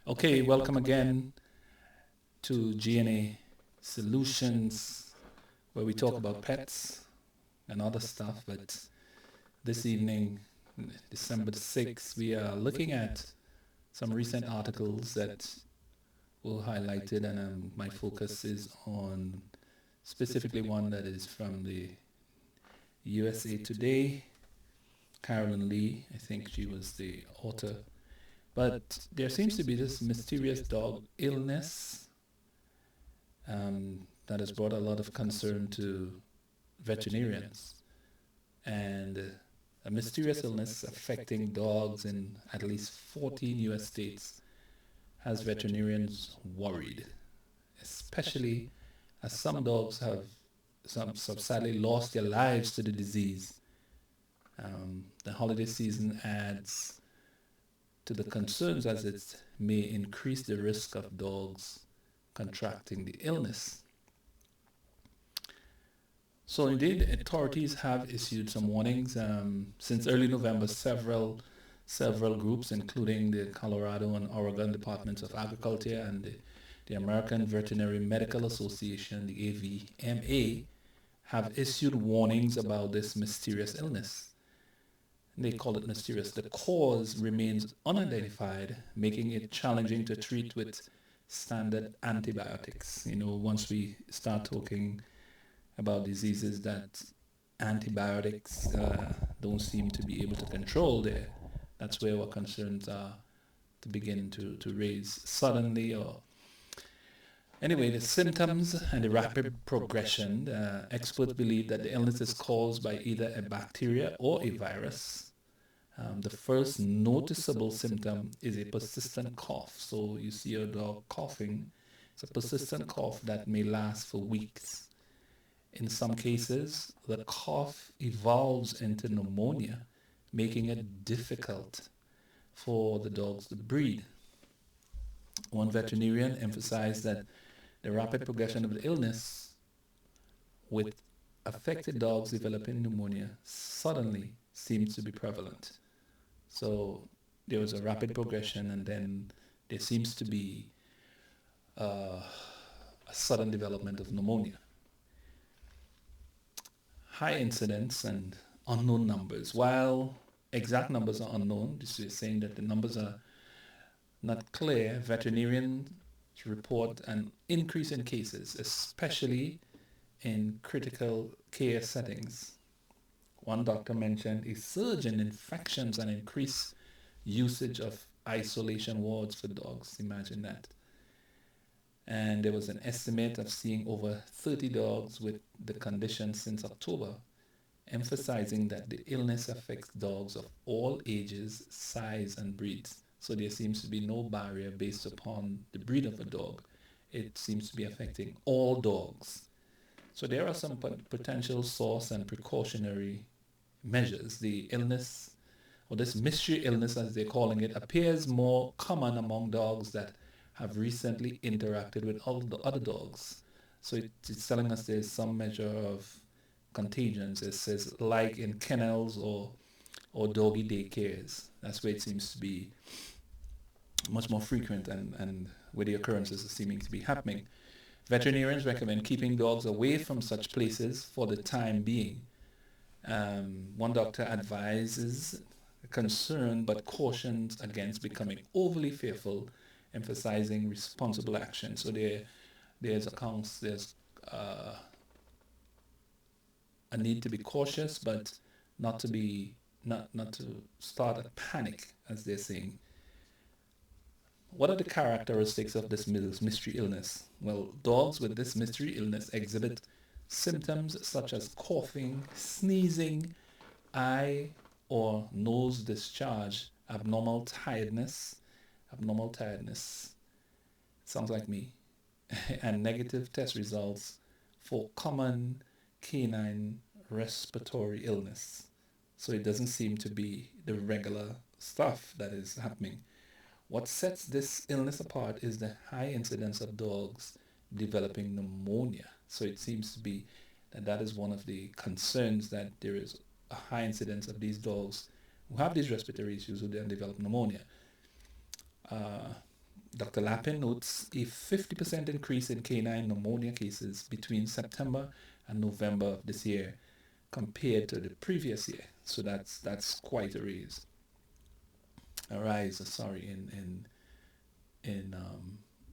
Okay, welcome again to GNA Solutions, where we talk about pets and other stuff. But this evening, December the 6th, we are looking at some recent articles that were highlighted, and my focus is on specifically one that is from the USA Today. Carolyn Lee, I think she was the author. But there seems to be this mysterious dog illness that has brought a lot of concern to veterinarians, and a mysterious illness affecting dogs in at least 14 US states has veterinarians worried, especially as some dogs have sadly lost their lives to the disease. The holiday season adds to the concerns as it may increase the risk of dogs contracting the illness. So indeed, authorities have issued some warnings. Since early November, several groups, including the Colorado and Oregon Departments of Agriculture and the American Veterinary Medical Association, the AVMA, have issued warnings about this mysterious illness. They call it mysterious. The cause remains unidentified, making it challenging to treat with standard antibiotics. Once we start talking about diseases that antibiotics don't seem to be able to control there, that's where our concerns are to begin to raise suddenly. Or anyway, the symptoms and the rapid progression, experts believe that the illness is caused by either a bacteria or a virus. The first noticeable symptom is a persistent cough. So you see your dog coughing. It's a persistent cough that may last for weeks. In some cases, the cough evolves into pneumonia, making it difficult for the dogs to breathe. One veterinarian emphasized that the rapid progression of the illness, with affected dogs developing pneumonia, suddenly seems to be prevalent. So there was a rapid progression, and then there seems to be a sudden development of pneumonia. High incidence and unknown numbers. While exact numbers are unknown, this is saying that the numbers are not clear, veterinarians report an increase in cases, especially in critical care settings. One doctor mentioned a surge in infections and increased usage of isolation wards for dogs. Imagine that. And there was an estimate of seeing over 30 dogs with the condition since October, emphasizing that the illness affects dogs of all ages, size, and breeds. So there seems to be no barrier based upon the breed of a dog. It seems to be affecting all dogs. So there are some potential source and precautionary measures. The illness, or this mystery illness as they're calling it, appears more common among dogs that have recently interacted with all the other dogs. So it's telling us there's some measure of contagion. It says like in kennels or doggy daycares. That's where it seems to be much more frequent, and where the occurrences are seeming to be happening. Veterinarians recommend keeping dogs away from such places for the time being. One doctor advises concern but cautions against becoming overly fearful, emphasizing responsible action. So there's a need to be cautious, but not to start a panic, as they're saying. What are the characteristics of this mystery illness? Well, dogs with this mystery illness exhibit symptoms such as coughing, sneezing, eye or nose discharge, abnormal tiredness, sounds like me, and negative test results for common canine respiratory illness. So it doesn't seem to be the regular stuff that is happening. What sets this illness apart is the high incidence of dogs developing pneumonia. So it seems to be that is one of the concerns, that there is a high incidence of these dogs who have these respiratory issues who then develop pneumonia. Uh, Dr. Lappin notes a 50% increase in canine pneumonia cases between September and November of this year compared to the previous year. So that's quite a rise, in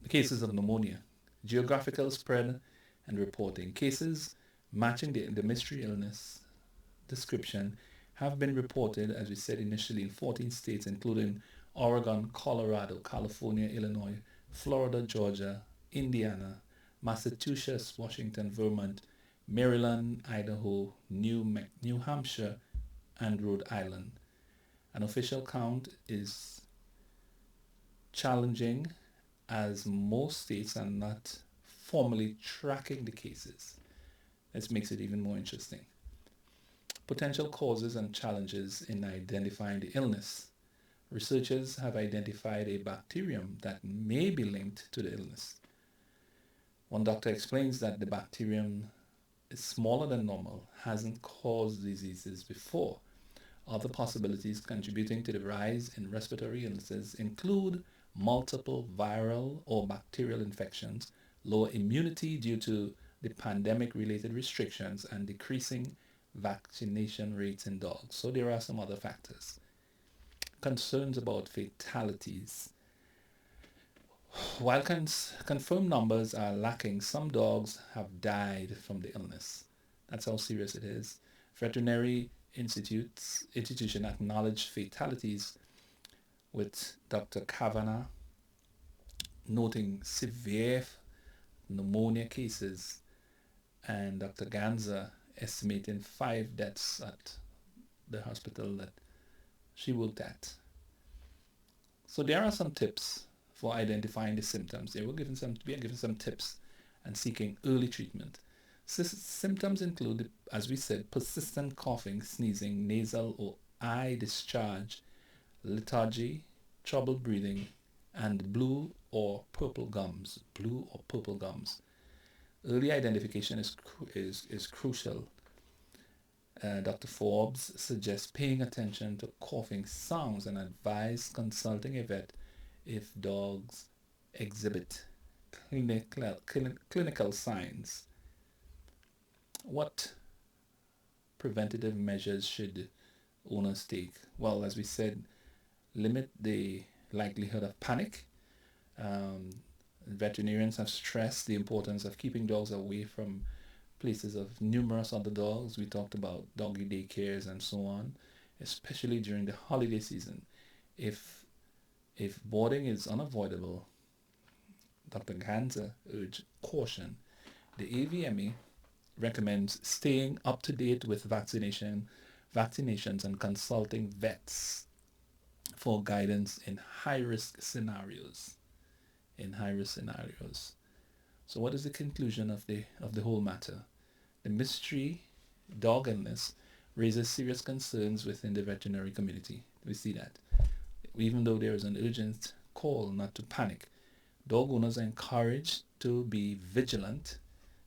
cases of pneumonia. Geographical spread and reporting. Cases matching the mystery illness description have been reported, as we said initially, in 14 states, including Oregon, Colorado, California, Illinois, Florida, Georgia, Indiana, Massachusetts, Washington, Vermont, Maryland, Idaho, New Hampshire, and Rhode Island. An official count is challenging as most states are not formally tracking the cases. This makes it even more interesting. Potential causes and challenges in identifying the illness. Researchers have identified a bacterium that may be linked to the illness. One doctor explains that the bacterium is smaller than normal, hasn't caused diseases before. Other possibilities contributing to the rise in respiratory illnesses include multiple viral or bacterial infections, lower immunity due to the pandemic-related restrictions, and decreasing vaccination rates in dogs. So there are some other factors. Concerns about fatalities. While confirmed numbers are lacking, some dogs have died from the illness. That's how serious it is. Veterinary institution acknowledged fatalities, with Dr. Kavanagh noting severe pneumonia cases and Dr. Ganza estimating 5 deaths at the hospital that she worked at. So there are some tips for identifying the symptoms. We are given some tips and seeking early treatment. Symptoms include, as we said, persistent coughing, sneezing, nasal or eye discharge, lethargy, trouble breathing, and blue or purple gums. Early identification is crucial. Dr. Forbes suggests paying attention to coughing sounds and advise consulting a vet if dogs exhibit clinical signs. What preventative measures should owners take? Well, as we said, limit the likelihood of panic. Veterinarians have stressed the importance of keeping dogs away from places of numerous other dogs. We talked about doggy daycares and so on, especially during the holiday season. If boarding is unavoidable, Dr. Ganza urged caution. The AVMA recommends staying up to date with vaccinations and consulting vets for guidance in high-risk scenarios. So what is the conclusion of the whole matter? The mystery dog illness raises serious concerns within the veterinary community. We see that. Even though there is an urgent call not to panic, dog owners are encouraged to be vigilant,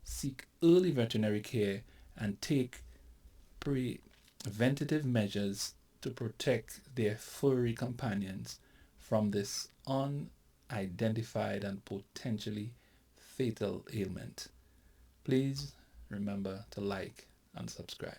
seek early veterinary care, and take preventative measures to protect their furry companions from this unidentified and potentially fatal ailment. Please remember to like and subscribe.